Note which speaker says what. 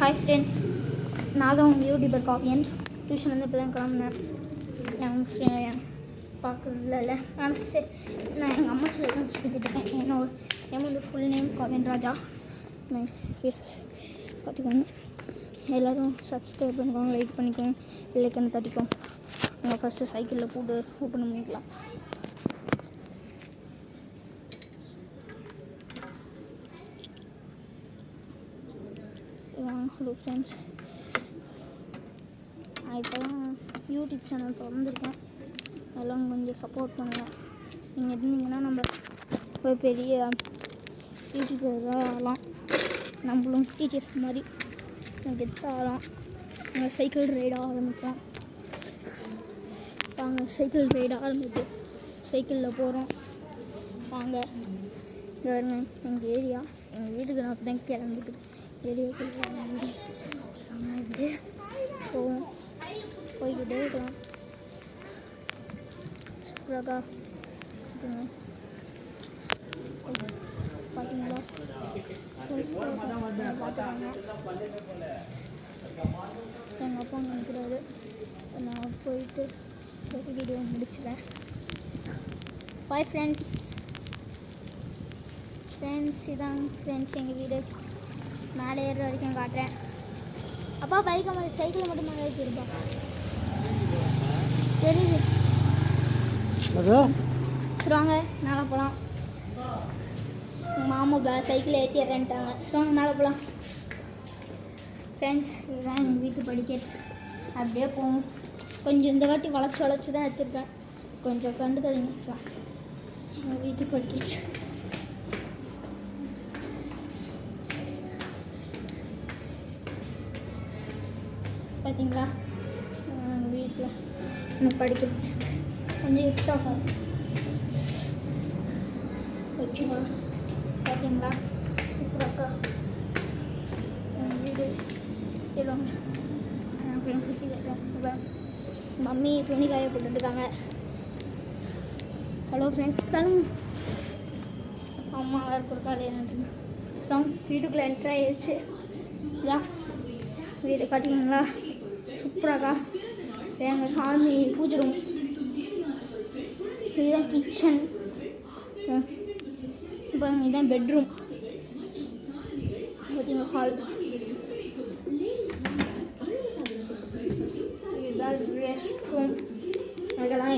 Speaker 1: Hi friends, நான் தான் உங்கள் யூடியூபர் காவியன். டியூஷன் வந்து இப்போ தான் கிளம்புனேன். என் பார்க்கல நான் எங்கள் அம்மா சில தான் சொல்லிட்டுருக்கேன். என் வந்து ஃபுல் நேம் காவியன் ராஜா. எஸ் பார்த்துக்கோங்க. எல்லோரும் சப்ஸ்கிரைப் பண்ணிக்கோங்க, லைக் பண்ணிக்கோங்க, இல்லைக்கன்னு தட்டிக்கோங்க. நாங்கள் ஃபஸ்ட்டு சைக்கிளில் போட்டு ஓப்பன் பண்ணிக்கலாம். ஹலோ ஃப்ரெண்ட்ஸ், நான் இப்போ தான் யூடியூப் சேனல் திறந்துருக்கேன். எல்லாம் கொஞ்சம் சப்போர்ட் பண்ணுங்கள். நீங்கள் இருந்தீங்கன்னா நம்ம ஒரு பெரிய யூடியூபராக ஆகலாம். நம்மளும் டிடிஎஃப் மாதிரி கெத்த ஆகலாம். நாங்கள் சைக்கிள் ரைடாக ஆரம்பிப்போம். நாங்கள் சைக்கிள் ரைடாக ஆரம்பித்து சைக்கிளில் போகிறோம். வாங்க, எங்கள் ஏரியா, எங்கள் வீட்டுக்கு நான் அப்படி தான் கிளம்பிட்டு ஏரியாவுக்கு இப்படியே போவோம். போய்கிட்டே இருக்கலாம். சூப்பராக பார்த்தீங்களா? பார்த்துக்காங்க. எங்கள் அப்பா நினைக்கிறாரு. நான் போயிட்டு வீடியோ முடிச்சுவேன். Bye friends. இதான் ஃப்ரெண்ட்ஸ் எங்கள் வீடு. மேலே ஏறுற வரைக்கும் காட்டுறேன். அப்பா பைக்கை மாதிரி சைக்கிளை மட்டும் மேலே வச்சுருப்பா. தெரியுது சொல்லுவாங்க. மேலே போகலாம். மாமா சைக்கிளை ஏற்றிடுறேன்ட்டாங்க. சொல்லுவாங்க மேலே போகலாம். ஃப்ரெண்ட்ஸ், இதுதான் எங்கள் வீட்டு படிக்கட். அப்படியே போகும். கொஞ்சம் இந்த வாட்டி வளைச்சி தான் எடுத்துருக்கேன். கொஞ்சம் கண்டுக்காதீங்க. எங்கள் வீட்டு படிக்கட் பார்த்தீங்களா? எங்கள் வீட்டில் நான் படிக்க வச்சுருக்கேன். கொஞ்சம் இட்டாகும். ஓகேவா? பார்த்தீங்களா? சூப்பராக்கா எங்கள் வீடு. சொல்லுவாங்க அப்படின்னு சுற்றி கட்டுறேன். மம்மி துணி காய போட்டுருக்காங்க. ஹலோ ஃப்ரெண்ட்ஸ், தரும் அம்மா வேறு கொடுக்காது என்ன. வீட்டுக்குள்ளே என்ட்ரு ஆகிடுச்சு. இதான் வீடு பார்த்தீங்களா? சூப்பராக்கா. எங்கள் சாமி பூஜை ரூம். இதுதான் கிச்சன். இப்போ இதுதான் பெட்ரூம். பார்த்தீங்களா? ஹால். இதுதான் ரெஸ்ட் ரூம். அதெல்லாம்